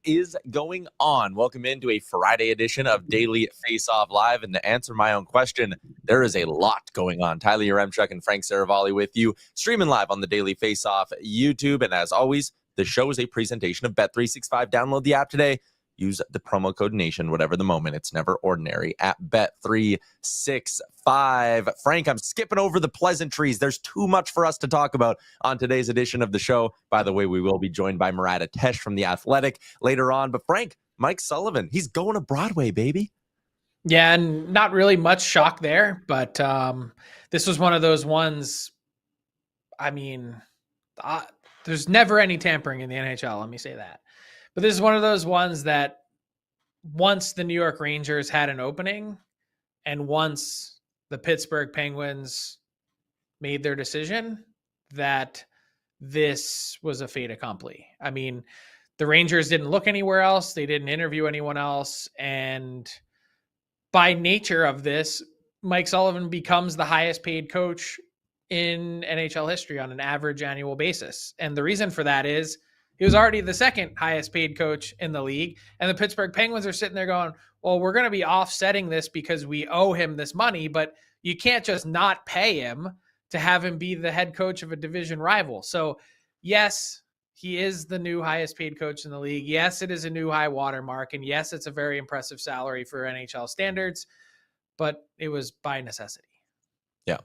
is going on? Welcome into a Friday edition of Daily Faceoff Live. And to answer my own question, there is a lot going on. Tyler Yaremchuk and Frank Seravalli with you, streaming live on the Daily Faceoff YouTube. And as always, the show is a presentation of Bet365. Download the app today. Use the promo code NATION, whatever the moment. It's never ordinary at Bet365. Frank, I'm skipping over the pleasantries. There's too much for us to talk about on today's edition of the show. By the way, we will be joined by Murat Ates from The Athletic later on. But Frank, Mike Sullivan, he's going to Broadway, baby. Yeah, and not really much shock there. But this was one of those ones, I mean, there's never any tampering in the NHL. Let me say that. But this is one of those ones that once the New York Rangers had an opening and once the Pittsburgh Penguins made their decision, that this was a fait accompli. I mean, the Rangers didn't look anywhere else. They didn't interview anyone else. And by nature of this, Mike Sullivan becomes the highest paid coach in NHL history on an average annual basis. And the reason for that is he was already the second highest paid coach in the league. And the Pittsburgh Penguins are sitting there going, well, we're going to be offsetting this because we owe him this money, but you can't just not pay him to have him be the head coach of a division rival. So yes, he is the new highest paid coach in the league. Yes, it is a new high watermark. And yes, it's a very impressive salary for NHL standards, but it was by necessity. Yeah.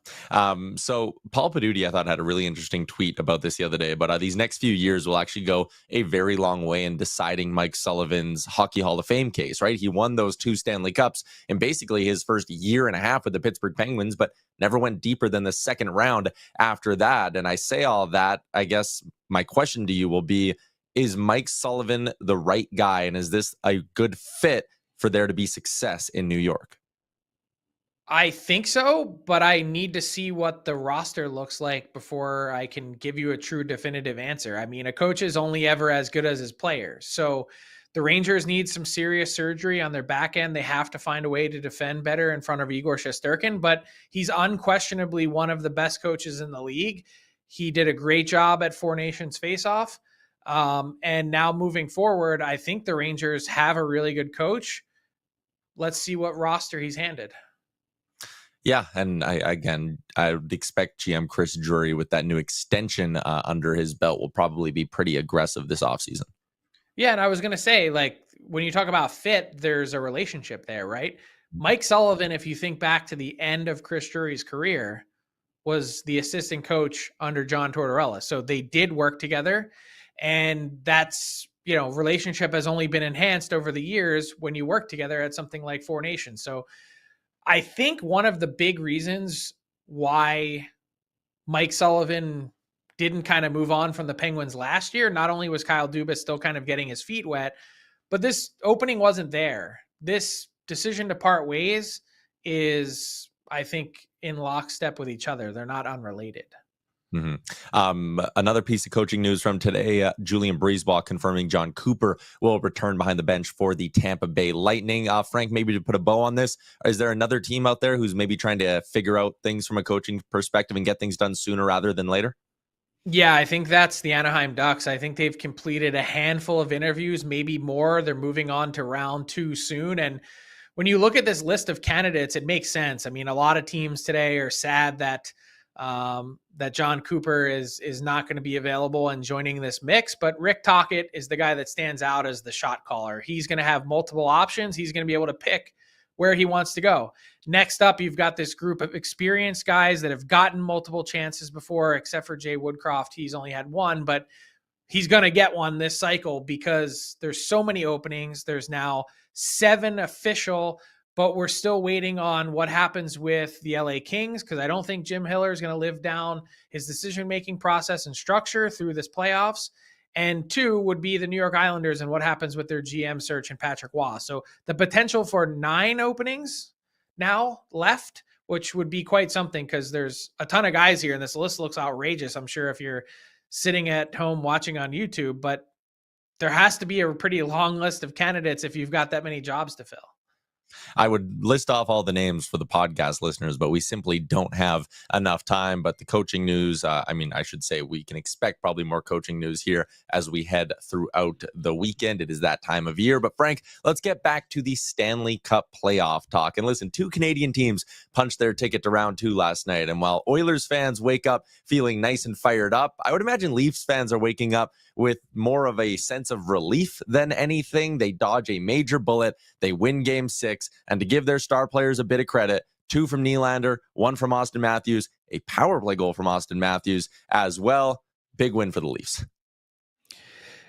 So Paul Paduti, I thought, had a really interesting tweet about this the other day, but these next few years will actually go a very long way in deciding Mike Sullivan's Hockey Hall of Fame case, right? He won those 2 Stanley Cups in basically his first year and a half with the Pittsburgh Penguins, but never went deeper than the second round after that. And I say all that, I guess my question to you will be, is Mike Sullivan the right guy? And is this a good fit for there to be success in New York? I think so, but I need to see what the roster looks like before I can give you a true definitive answer. I mean, a coach is only ever as good as his players. So the Rangers need some serious surgery on their back end. They have to find a way to defend better in front of Igor Shesterkin, but he's unquestionably one of the best coaches in the league. He did a great job at Four Nations Faceoff. And now moving forward, I think the Rangers have a really good coach. Let's see what roster he's handed. Yeah, and I would expect GM Chris Drury with that new extension under his belt will probably be pretty aggressive this offseason. Yeah, and I was going to say, like, when you talk about fit, there's a relationship there, right? Mike Sullivan, if you think back to the end of Chris Drury's career, was the assistant coach under John Tortorella. So they did work together, and that's, relationship has only been enhanced over the years when you work together at something like Four Nations. So I think one of the big reasons why Mike Sullivan didn't kind of move on from the Penguins last year, not only was Kyle Dubas still kind of getting his feet wet, but this opening wasn't there. This decision to part ways is, I think, in lockstep with each other. They're not unrelated. Mm-hmm. Another piece of coaching news from today, Julian Breezeball confirming John Cooper will return behind the bench for the Tampa Bay Lightning. Frank, maybe to put a bow on this, is there another team out there who's maybe trying to figure out things from a coaching perspective and get things done sooner rather than later? Yeah, I think that's the Anaheim Ducks. I think they've completed a handful of interviews, maybe more. They're moving on to round 2 soon. And when you look at this list of candidates, it makes sense. I mean, a lot of teams today are sad that John Cooper is not going to be available and joining this mix, but Rick Tocchet is the guy that stands out as the shot caller. He's going to have multiple options. He's going to be able to pick where he wants to go. Next up, you've got this group of experienced guys that have gotten multiple chances before, except for Jay Woodcroft. He's only had one, but he's going to get one this cycle because there's so many openings. There's now 7 official, but we're still waiting on what happens with the LA Kings, because I don't think Jim Hiller is going to live down his decision-making process and structure through this playoffs. And 2 would be the New York Islanders and what happens with their GM search and Patrick Waugh. So the potential for 9 openings now left, which would be quite something because there's a ton of guys here and this list looks outrageous. I'm sure if you're sitting at home watching on YouTube, but there has to be a pretty long list of candidates if you've got that many jobs to fill. I would list off all the names for the podcast listeners, but we simply don't have enough time. But the coaching news, I should say we can expect probably more coaching news here as we head throughout the weekend. It is that time of year. But Frank, let's get back to the Stanley Cup playoff talk. And listen, 2 Canadian teams punched their ticket to round 2 last night. And while Oilers fans wake up feeling nice and fired up, I would imagine Leafs fans are waking up with more of a sense of relief than anything. They dodge a major bullet. They win game 6. And to give their star players a bit of credit, 2 from Nylander, 1 from Austin Matthews, a power play goal from Austin Matthews as well. Big win for the Leafs.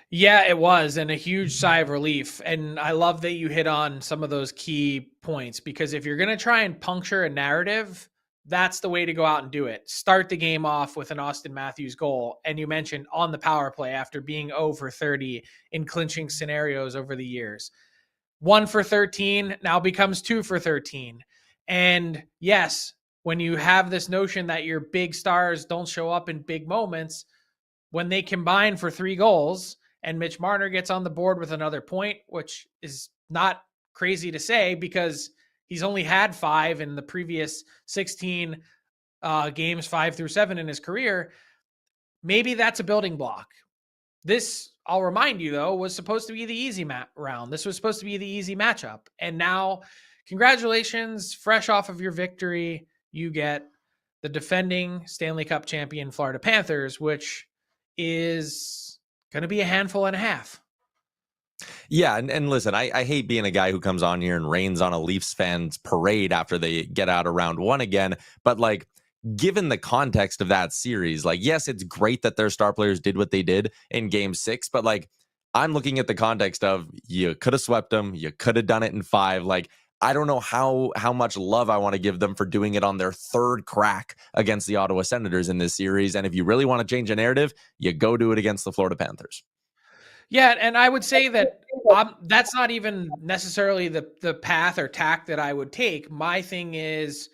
Yeah, it was, and a huge sigh of relief. And I love that you hit on some of those key points, because if you're going to try and puncture a narrative, that's the way to go out and do it. Start the game off with an Austin Matthews goal. And you mentioned on the power play after being 0 for 30 in clinching scenarios over the years. 1 for 13 now becomes 2 for 13. And yes, when you have this notion that your big stars don't show up in big moments, when they combine for 3 goals and Mitch Marner gets on the board with another point, which is not crazy to say because he's only had 5 in the previous 16 games, 5 through 7 in his career. Maybe that's a building block. This, I'll remind you, though, was supposed to be the easy round. This was supposed to be the easy matchup. And now, congratulations, fresh off of your victory, you get the defending Stanley Cup champion Florida Panthers, which is going to be a handful and a half. Yeah, and listen, I hate being a guy who comes on here and rains on a Leafs fans parade after they get out of round 1 again, but like, given the context of that series, like, yes, it's great that their star players did what they did in game 6, but like, I'm looking at the context of you could have swept them, you could have done it in 5. Like, I don't know how much love I want to give them for doing it on their 3rd crack against the Ottawa Senators in this series. And if you really want to change a narrative, you go do it against the Florida Panthers. Yeah, and I would say that that's not even necessarily the path or tack that I would take. My thing is,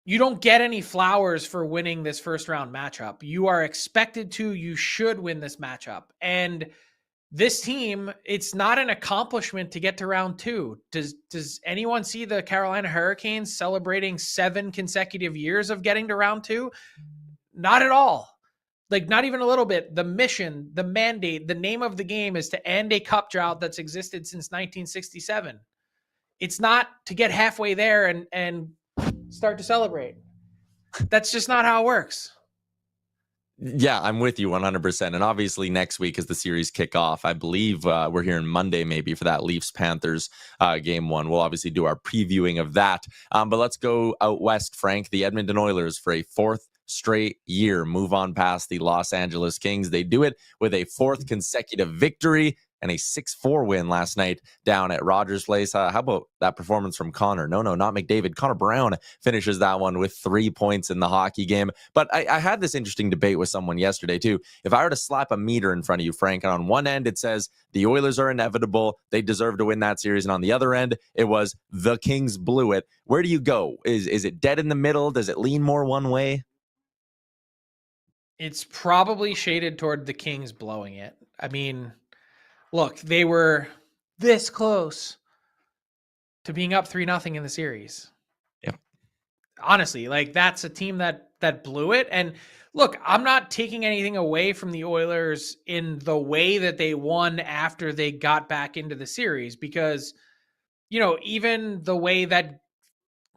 you don't get any flowers for winning this first round matchup. You are expected to, you should win this matchup. And this team, it's not an accomplishment to get to round 2. Does anyone see the Carolina Hurricanes celebrating 7 consecutive years of getting to round 2? Not at all. Like, not even a little bit. The mission, the mandate, the name of the game is to end a cup drought that's existed since 1967. It's not to get halfway there and start to celebrate. That's just not how it works. Yeah, I'm with you 100%. And obviously next week as the series kick off, I believe we're hearing Monday maybe for that Leafs-Panthers game 1. We'll obviously do our previewing of that. But let's go out west, Frank. The Edmonton Oilers for a 4th straight year move on past the Los Angeles Kings. They do it with a 4th consecutive victory and a 6-4 win last night down at Rogers Place. How about that performance from Connor? No, not McDavid. Connor Brown finishes that one with 3 points in the hockey game. But I had this interesting debate with someone yesterday, too. If I were to slap a meter in front of you, Frank, and on one end it says the Oilers are inevitable, they deserve to win that series, and on the other end it was the Kings blew it. Where do you go? Is it dead in the middle? Does it lean more one way? It's probably shaded toward the Kings blowing it. I mean, look, they were this close to being up 3-0 in the series. Yeah. Honestly, like, that's a team that blew it. And look, I'm not taking anything away from the Oilers in the way that they won after they got back into the series, because, even the way that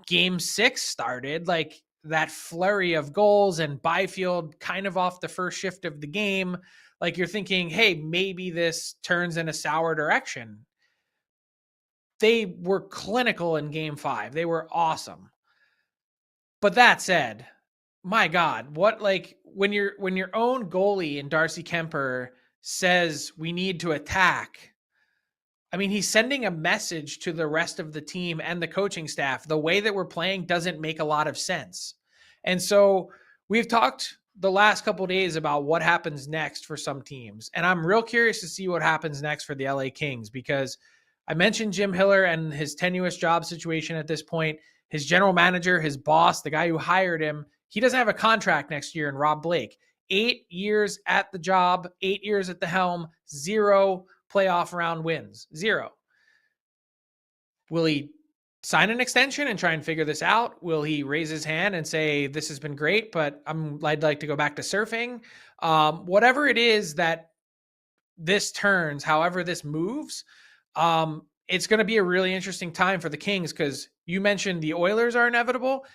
game 6 started, like, that flurry of goals and Byfield kind of off the first shift of the game, like, you're thinking, hey, maybe this turns in a sour direction. They were clinical in game 5. They were awesome. But that said, my God, when your own goalie in Darcy Kemper says we need to attack, I mean, he's sending a message to the rest of the team and the coaching staff. The way that we're playing doesn't make a lot of sense. And so we've talked the last couple of days about what happens next for some teams. And I'm real curious to see what happens next for the LA Kings, because I mentioned Jim Hiller and his tenuous job situation at this point. His general manager, his boss, the guy who hired him, he doesn't have a contract next year in Rob Blake. 8 years at the job, 8 years at the helm, 0 playoff round wins. 0. Will he sign an extension and try and figure this out? Will he raise his hand and say, this has been great, but I'd like to go back to surfing? Whatever it is that this turns, however this moves, it's going to be a really interesting time for the Kings, because you mentioned the Oilers are inevitable.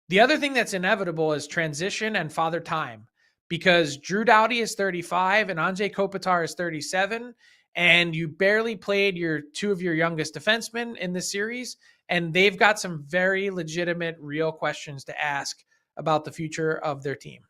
The other thing that's inevitable is transition and father time, because Drew Doughty is 35 and Anze Kopitar is 37, and you barely played two of your youngest defensemen in this series, and they've got some very legitimate, real questions to ask about the future of their team.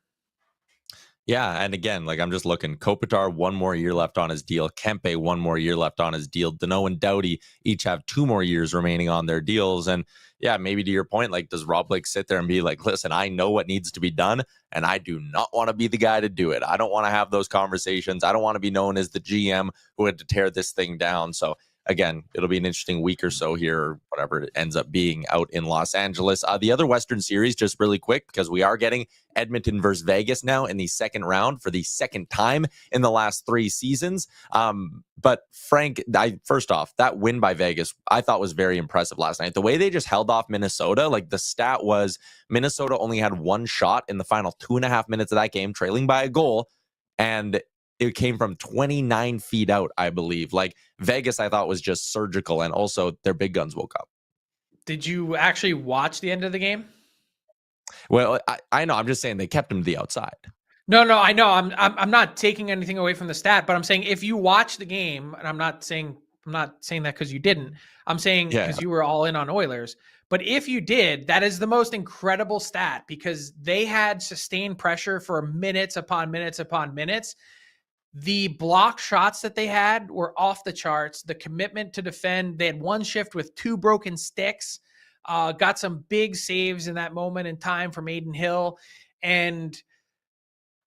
Yeah, and again, like I'm just looking, Kopitar, 1 more year left on his deal. Kempe, 1 more year left on his deal. Danault and Doughty each have 2 more years remaining on their deals. And yeah, maybe to your point, like, does Rob Blake sit there and be like, listen, I know what needs to be done, and I do not want to be the guy to do it. I don't want to have those conversations. I don't want to be known as the GM who had to tear this thing down. So again, it'll be an interesting week or so here, or whatever it ends up being out in Los Angeles. The other Western Series, just really quick, because we are getting Edmonton versus Vegas now in the second round for the second time in the last 3 seasons. But Frank, first off, that win by Vegas, I thought was very impressive last night. The way they just held off Minnesota, like the stat was Minnesota only had 1 shot in the final 2.5 minutes of that game, trailing by a goal. And it came from 29 feet out, I believe. Like Vegas, I thought was just surgical, and also their big guns woke up. Did you actually watch the end of the game? Well, I know. I'm just saying they kept him to the outside. No, I know. I'm not taking anything away from the stat, but I'm saying if you watch the game, and I'm not saying that because you didn't. I'm saying because you were all in on Oilers. But if you did, that is the most incredible stat, because they had sustained pressure for minutes upon minutes upon minutes. The block shots that they had were off the charts. The commitment to defend. They had 1 shift with 2 broken sticks. Got some big saves in that moment in time from Aiden Hill. And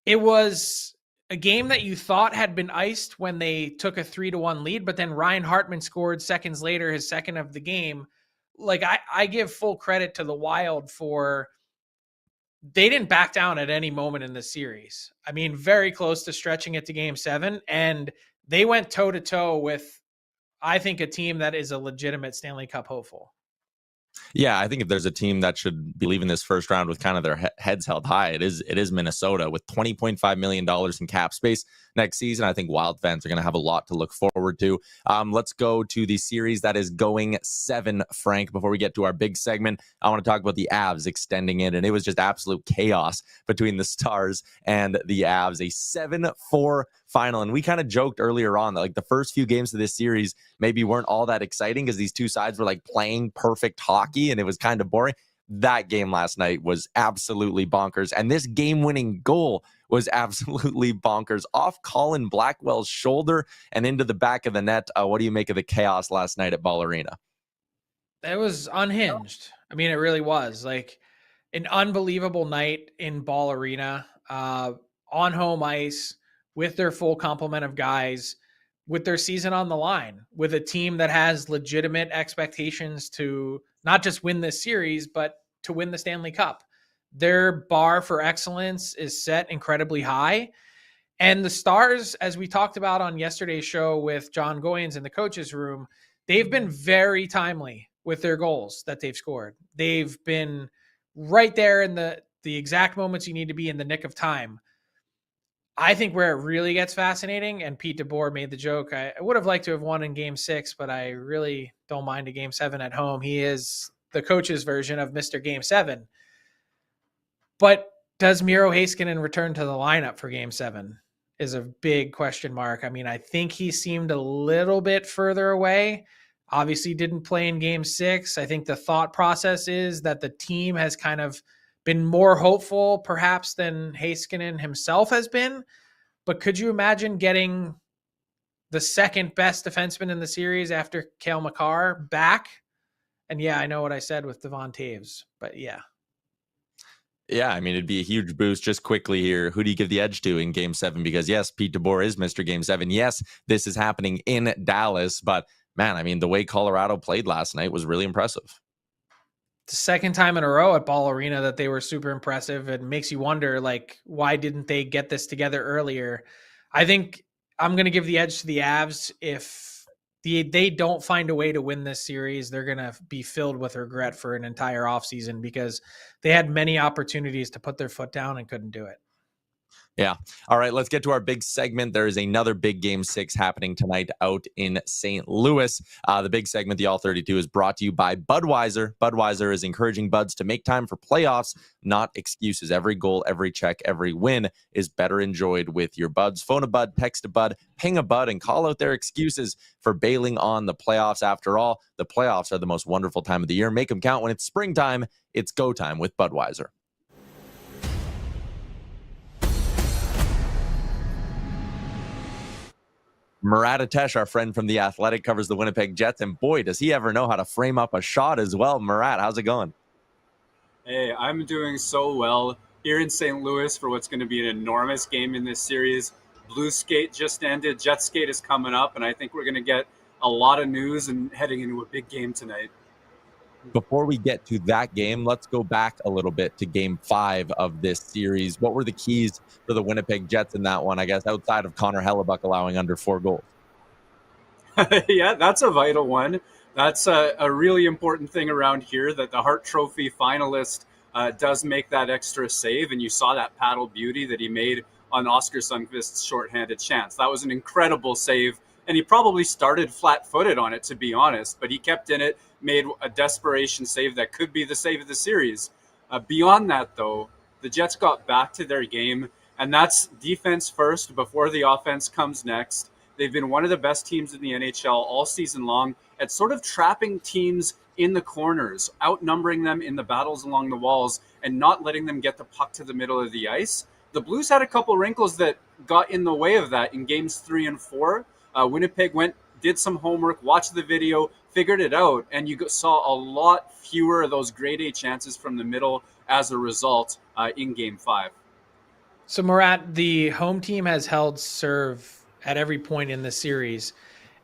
it was a game that you thought had been iced when they took a 3-1 lead, but then Ryan Hartman scored seconds later, his second of the game. Like I give full credit to the Wild for, they didn't back down at any moment in this series. I mean, very close to stretching it to game 7. And they went toe to toe with, I think, a team that is a legitimate Stanley Cup hopeful. Yeah, I think if there's a team that should be leaving this first round with kind of their heads held high, it is Minnesota, with $20.5 million in cap space next season. I think Wild fans are going to have a lot to look forward to. Let's go to the series that is going 7, Frank. Before we get to our big segment, I want to talk about the Avs extending it, and it was just absolute chaos between the Stars and the Avs. A 7-4 final, and we kind of joked earlier on that like the first few games of this series maybe weren't all that exciting because these two sides were like playing perfect hockey and it was kind of boring. That game last night was absolutely bonkers, and this game-winning goal was absolutely bonkers, off Colin Blackwell's shoulder and into the back of the net. What do you make of the chaos last night at Ball Arena? It was unhinged. I mean, it really was like an unbelievable night in Ball Arena, on home ice, with their full complement of guys, with their season on the line, with a team that has legitimate expectations to not just win this series, but to win the Stanley Cup. Their bar for excellence is set incredibly high. And the Stars, as we talked about on yesterday's show with John Goyens in the coaches room, they've been very timely with their goals that they've scored. They've been right there in the exact moments you need to be in the nick of time. I think where it really gets fascinating, and Pete DeBoer made the joke, I would have liked to have won in game 6, but I really don't mind a game 7 at home. He is the coach's version of Mr. Game 7. But does Miro Heiskanen return to the lineup for game 7 is a big question mark. I mean, I think he seemed a little bit further away. Obviously didn't play in game 6. I think the thought process is that the team has kind of been more hopeful perhaps than Heiskanen himself has been. But could you imagine getting the second best defenseman in the series after Cale Makar back? And yeah, I know what I said with Devon Taves, but yeah. Yeah, I mean, it'd be a huge boost. Just quickly here, who do you give the edge to in game 7? Because yes, Pete DeBoer is Mr. Game 7. Yes, this is happening in Dallas, but man, I mean, the way Colorado played last night was really impressive. The second time in a row at Ball Arena that they were super impressive. It makes you wonder, like, why didn't they get this together earlier? I think I'm going to give the edge to the Avs if they don't find a way to win this series, they're going to be filled with regret for an entire offseason because they had many opportunities to put their foot down and couldn't do it. Yeah. All right, let's get to our big segment. There is another big game 6 happening tonight out in St. Louis. The big segment, the All 32, is brought to you by Budweiser. Budweiser is encouraging buds to make time for playoffs, not excuses. Every goal, every check, every win is better enjoyed with your buds. Phone a bud, text a bud, ping a bud, and call out their excuses for bailing on the playoffs. After all, the playoffs are the most wonderful time of the year. Make them count. When it's springtime, it's go time with Budweiser. Murat Ates, our friend from The Athletic, covers the Winnipeg Jets, and boy, does he ever know how to frame up a shot as well. Murat, how's it going? Hey, I'm doing so well here in St. Louis for what's going to be an enormous game in this series. Blue Skate just ended. Jet Skate is coming up, and I think we're going to get a lot of news and heading into a big game tonight. Before we get to that game, let's go back a little bit to game 5 of this series. What were the keys for the Winnipeg Jets in that one, I guess, outside of Connor Hellebuck allowing under 4 goals? Yeah, that's a vital one. That's a really important thing around here, that the Hart Trophy finalist does make that extra save, and you saw that paddle beauty that he made on Oscar Sundqvist's shorthanded chance. That was an incredible save, and he probably started flat-footed on it, to be honest, but he kept in it, made a desperation save that could be the save of the series. Beyond that, though, the Jets got back to their game, and that's defense first before the offense comes next. They've been one of the best teams in the NHL all season long at sort of trapping teams in the corners, outnumbering them in the battles along the walls, and not letting them get the puck to the middle of the ice. The Blues had a couple wrinkles that got in the way of that in games 3 and 4. Winnipeg did some homework, watched the video, figured it out, and you saw a lot fewer of those grade A chances from the middle as a result in game 5. So, Murat, the home team has held serve at every point in the series,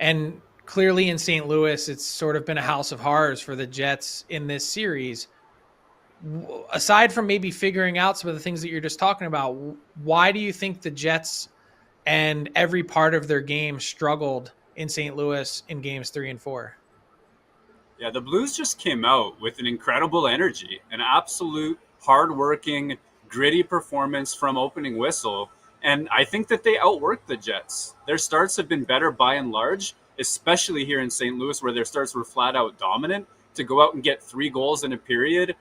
and clearly in St. Louis, it's sort of been a house of horrors for the Jets in this series. Aside from maybe figuring out some of the things that you're just talking about, why do you think the Jets and every part of their game struggled in St. Louis in games 3 and 4? Yeah, the Blues just came out with an incredible energy, an absolute hardworking, gritty performance from opening whistle. And I think that they outworked the Jets. Their starts have been better by and large, especially here in St. Louis, where their starts were flat out dominant. To go out and get 3 goals in a period,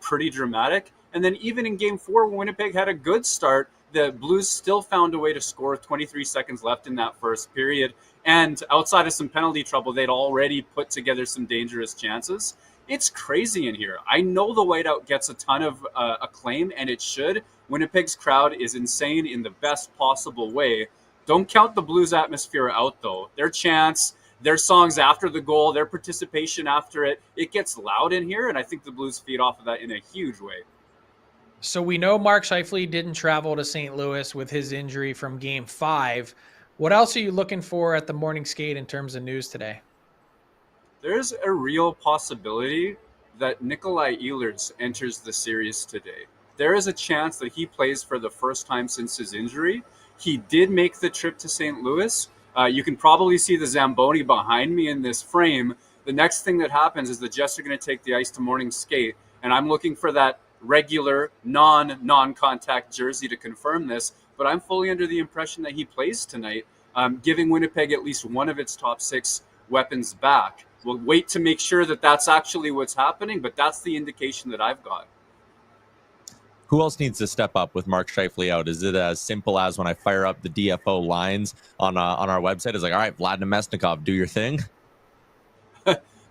pretty dramatic. And then even in game 4, when Winnipeg had a good start, the Blues still found a way to score 23 seconds left in that first period. And outside of some penalty trouble, they'd already put together some dangerous chances. It's crazy in here. I know the whiteout gets a ton of acclaim, and it should. Winnipeg's crowd is insane in the best possible way. Don't count the Blues atmosphere out, though. Their chants, their songs after the goal, their participation after it, it gets loud in here, and I think the Blues feed off of that in a huge way. So we know Mark Scheifele didn't travel to St. Louis with his injury from game 5. What else are you looking for at the morning skate in terms of news today? There's a real possibility that Nikolai Ehlers enters the series today. There is a chance that he plays for the first time since his injury. He did make the trip to St. Louis. You can probably see the Zamboni behind me in this frame. The next thing that happens is the Jets are going to take the ice to morning skate, and I'm looking for that regular non-contact jersey to confirm this, but I'm fully under the impression that he plays tonight, giving Winnipeg at least one of its top 6 weapons back. We'll wait to make sure that that's actually what's happening, but that's the indication that I've got. Who else needs to step up with Mark Scheifele out? Is it as simple as when I fire up the DFO lines on our website? It's like, all right, Vlad Nemesnikov, do your thing?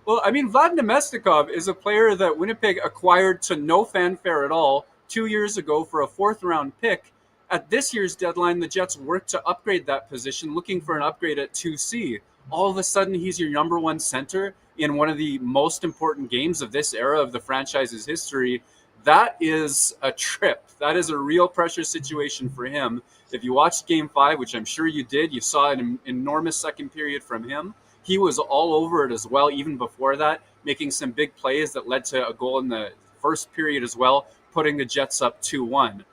Well, I mean, Vlad Nemesnikov is a player that Winnipeg acquired to no fanfare at all 2 years ago for a 4th-round pick. At this year's deadline, the Jets worked to upgrade that position, looking for an upgrade at 2C. All of a sudden, he's your number 1 center in one of the most important games of this era of the franchise's history. That is a trip. That is a real pressure situation for him. If you watched Game 5, which I'm sure you did, you saw an enormous second period from him. He was all over it as well, even before that, making some big plays that led to a goal in the first period as well, putting the Jets up 2-1.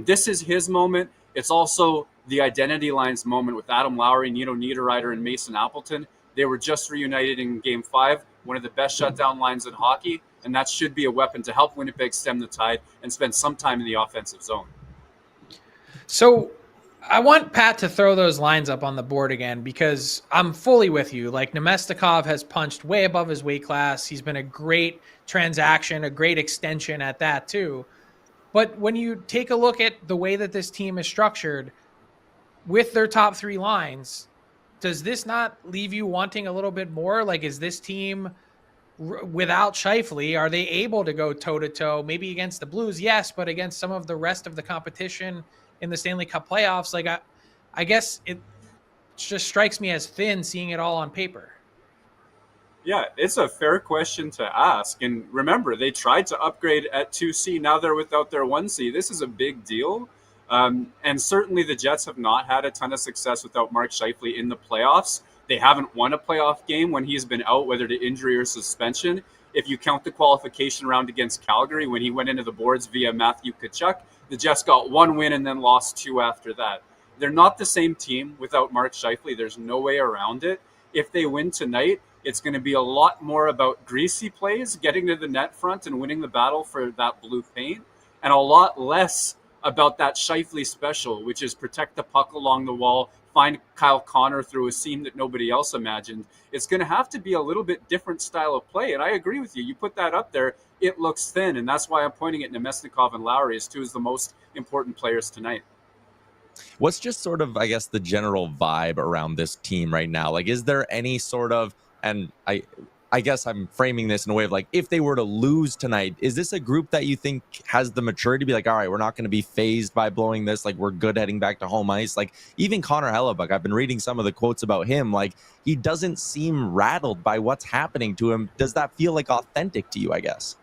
This is his moment. It's also the identity lines moment with Adam Lowry, Nino Niederreiter, and Mason Appleton. They were just reunited in Game 5, one of the best shutdown lines in hockey, and that should be a weapon to help Winnipeg stem the tide and spend some time in the offensive zone. So I want Pat to throw those lines up on the board again, because I'm fully with you. Like, Nemestikov has punched way above his weight class. He's been a great transaction, a great extension at that too. But when you take a look at the way that this team is structured with their top three lines, does this not leave you wanting a little bit more? Like, is this team without Scheifele, are they able to go toe to toe, maybe against the Blues? Yes, but against some of the rest of the competition in the Stanley Cup playoffs, like, I guess it just strikes me as thin seeing it all on paper. Yeah, it's a fair question to ask. And remember, they tried to upgrade at 2C. Now they're without their 1C. This is a big deal. And certainly the Jets have not had a ton of success without Mark Scheifele in the playoffs. They haven't won a playoff game when he's been out, whether to injury or suspension. If you count the qualification round against Calgary, when he went into the boards via Matthew Tkachuk, the Jets got one win and then lost two after that. They're not the same team without Mark Scheifele. There's no way around it. If they win tonight, it's going to be a lot more about greasy plays, getting to the net front and winning the battle for that blue paint, and a lot less about that Scheifele special, which is protect the puck along the wall, find Kyle Connor through a seam that nobody else imagined. It's going to have to be a little bit different style of play, and I agree with you. You put that up there, it looks thin, and that's why I'm pointing at Nemestikov and Lowry as two of the most important players tonight. What's just sort of, I guess, the general vibe around this team right now? Like, is there any sort of, and I guess I'm framing this in a way of like, if they were to lose tonight, is this a group that you think has the maturity to be like, all right, we're not going to be phased by blowing this. Like, we're good heading back to home ice. Like, even Connor Hellebuck, I've been reading some of the quotes about him. Like, he doesn't seem rattled by what's happening to him. Does that feel like authentic to you, I guess?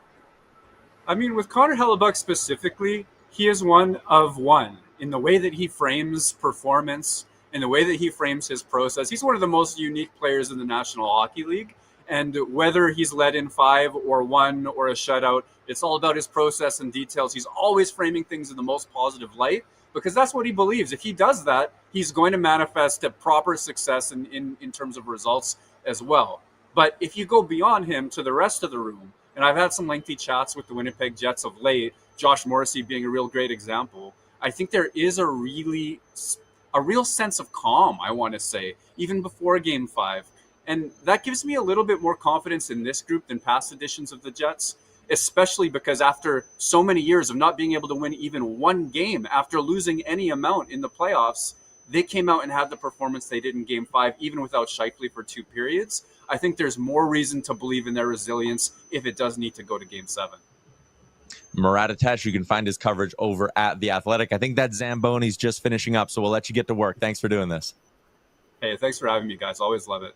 I mean, with Connor Hellebuck specifically, he is one of one in the way that he frames performance, in the way that he frames his process. He's one of the most unique players in the National Hockey League. And whether he's led in 5 or 1 or a shutout, it's all about his process and details. He's always framing things in the most positive light because that's what he believes. If he does that, he's going to manifest a proper success in terms of results as well. But if you go beyond him to the rest of the room, and I've had some lengthy chats with the Winnipeg Jets of late, Josh Morrissey being a real great example, I think there is a real sense of calm, I want to say, even before Game 5. And that gives me a little bit more confidence in this group than past editions of the Jets, especially because after so many years of not being able to win even one game, after losing any amount in the playoffs, they came out and had the performance they did in Game 5, even without Scheifele for 2 periods. I think there's more reason to believe in their resilience if it does need to go to Game 7. Murat Ates, you can find his coverage over at The Athletic. I think that Zamboni's just finishing up, so we'll let you get to work. Thanks for doing this. Hey, thanks for having me, guys. Always love it.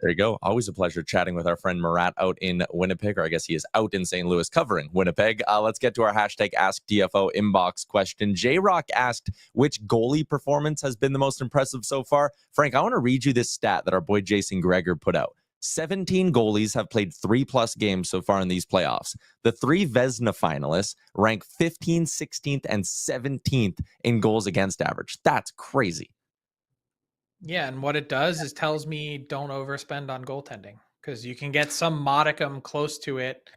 There you go. Always a pleasure chatting with our friend Murat out in Winnipeg, or I guess he is out in St. Louis covering Winnipeg. Let's get to our hashtag AskDFO inbox question. J-Rock asked, which goalie performance has been the most impressive so far? Frank, I want to read you this stat that our boy Jason Greger put out. 17 goalies have played 3+ games so far in these playoffs. The 3 Vezina finalists rank 15th, 16th, and 17th in goals against average. That's crazy. Yeah, and what it does is tells me don't overspend on goaltending because you can get some modicum close to it.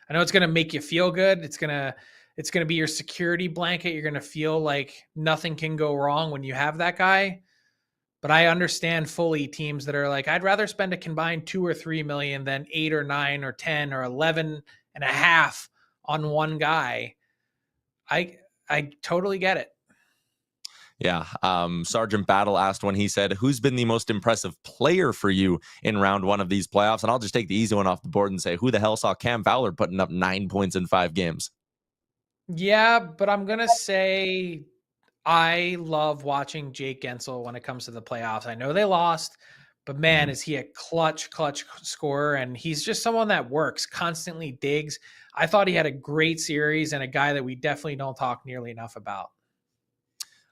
I know it's going to make you feel good. It's going to be your security blanket. You're going to feel like nothing can go wrong when you have that guy. But I understand fully teams that are like, I'd rather spend a combined 2 or 3 million than 8 or 9 or 10 or 11 and a half on one guy. I totally get it. Yeah. Sergeant Battle asked when he said, who's been the most impressive player for you in round 1 of these playoffs? And I'll just take the easy one off the board and say, who the hell saw Cam Fowler putting up 9 points in 5 games? Yeah, but I'm going to say I love watching Jake Gensel when it comes to the playoffs. I know they lost, but man, is he a clutch scorer. And he's just someone that works, constantly digs. I thought he had a great series and a guy that we definitely don't talk nearly enough about.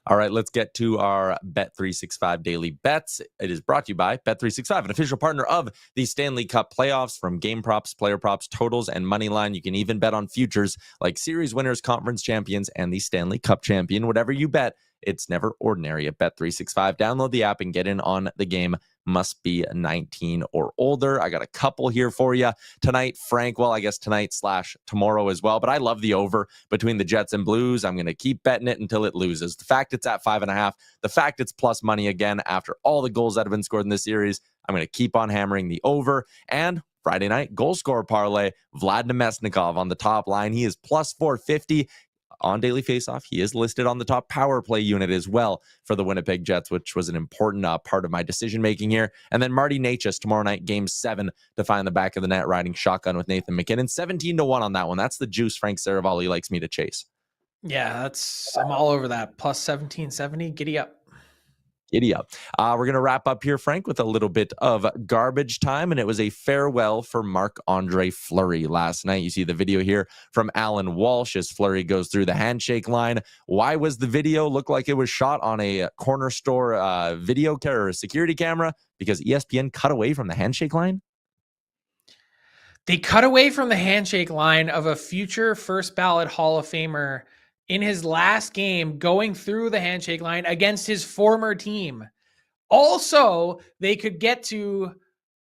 All right, let's get to our Bet365 daily bets. It is brought to you by Bet365, an official partner of the Stanley Cup playoffs. From game props, player props, totals, and money line, you can even bet on futures like series winners, conference champions, and the Stanley Cup champion. Whatever you bet, it's never ordinary at Bet365. Download the app and get in on the game. Must be 19 or older. I got a couple here for you tonight, Frank. Well, I guess tonight/tomorrow as well. But I love the over between the Jets and Blues. I'm going to keep betting it until it loses. The fact it's at 5.5, the fact it's plus money again after all the goals that have been scored in this series, I'm going to keep on hammering the over. And Friday night goal scorer parlay, Vlad Nemesnikov on the top line. He is plus 450. On Daily Faceoff, he is listed on the top power play unit as well for the Winnipeg Jets, which was an important part of my decision-making here. And then Marty Necas tomorrow night, Game 7, to find the back of the net, riding shotgun with Nathan MacKinnon. 17-1 on that one. That's the juice Frank Seravalli likes me to chase. Yeah, I'm all over that. Plus 1770, giddy up. Giddy up. We're going to wrap up here, Frank, with a little bit of garbage time, and it was a farewell for Marc-Andre Fleury last night. You see the video here from Alan Walsh as Fleury goes through the handshake line. Why was the video look like it was shot on a corner store video or security camera? Because ESPN cut away from the handshake line? They cut away from the handshake line of a future first ballot Hall of Famer in his last game going through the handshake line against his former team. Also, they could get to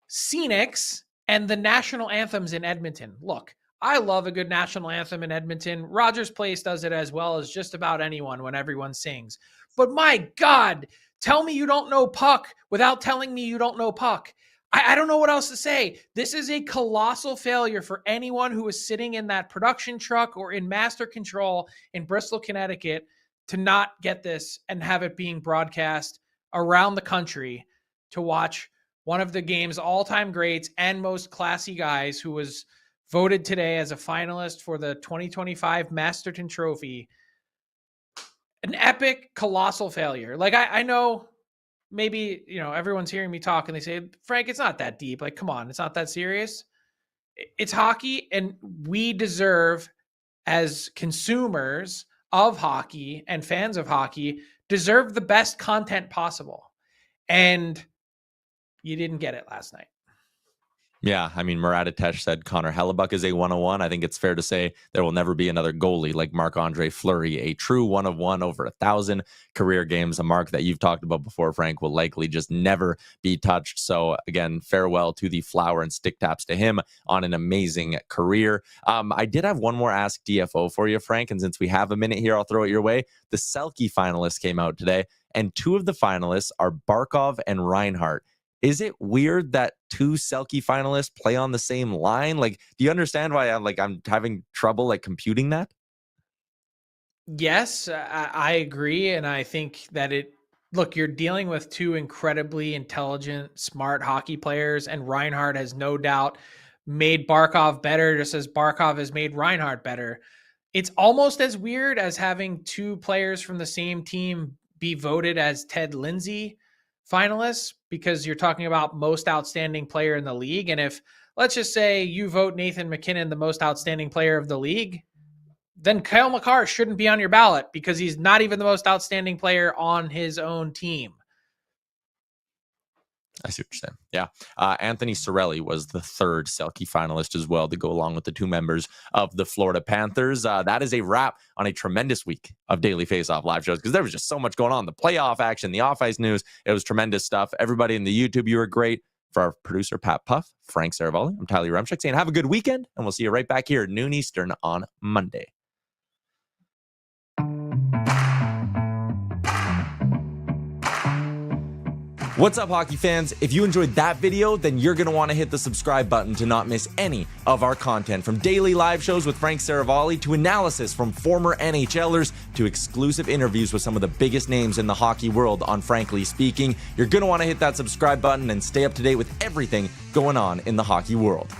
Scenics and the national anthems in Edmonton. Look, I love a good national anthem in Edmonton. Rogers Place does it as well as just about anyone when everyone sings. But my God, tell me you don't know Puck without telling me you don't know Puck. I don't know what else to say. This is a colossal failure for anyone who is sitting in that production truck or in master control in Bristol, Connecticut, to not get this and have it being broadcast around the country to watch one of the game's all-time greats and most classy guys who was voted today as a finalist for the 2025 Masterton Trophy. An epic, colossal failure. Like, I know... Maybe, everyone's hearing me talk and they say, Frank, it's not that deep. Like, come on, it's not that serious. It's hockey, and we deserve, as consumers of hockey and fans of hockey, deserve the best content possible. And you didn't get it last night. Yeah, I mean, Murat Ates said Connor Hellebuck is a 101. I think it's fair to say there will never be another goalie like Marc-Andre Fleury, a true 1-of-1 over 1,000 career games, a mark that you've talked about before, Frank, will likely just never be touched. So again, farewell to the flower and stick taps to him on an amazing career. I did have one more Ask DFO for you, Frank, and since we have a minute here, I'll throw it your way. The Selke finalists came out today, and two of the finalists are Barkov and Reinhart. Is it weird that two Selke finalists play on the same line? Like, do you understand why I'm having trouble computing that? Yes, I agree. And I think that you're dealing with two incredibly intelligent, smart hockey players, and Reinhart has no doubt made Barkov better, just as Barkov has made Reinhart better. It's almost as weird as having two players from the same team be voted as Ted Lindsay finalists, because you're talking about most outstanding player in the league. And if, let's just say, you vote Nathan MacKinnon the most outstanding player of the league, then Kyle McCarr shouldn't be on your ballot because he's not even the most outstanding player on his own team. I see what you're saying. Yeah. Anthony Cirelli was the third Selke finalist as well to go along with the two members of the Florida Panthers. That is a wrap on a tremendous week of Daily Faceoff live shows because there was just so much going on. The playoff action, the off-ice news. It was tremendous stuff. Everybody in the YouTube, you were great. For our producer, Pat Puff, Frank Seravalli, I'm Tyler Yaremchuk saying have a good weekend, and we'll see you right back here at noon Eastern on Monday. What's up, hockey fans? If you enjoyed that video, then you're going to want to hit the subscribe button to not miss any of our content, from daily live shows with Frank Seravalli to analysis from former NHLers to exclusive interviews with some of the biggest names in the hockey world on Frankly Speaking. You're going to want to hit that subscribe button and stay up to date with everything going on in the hockey world.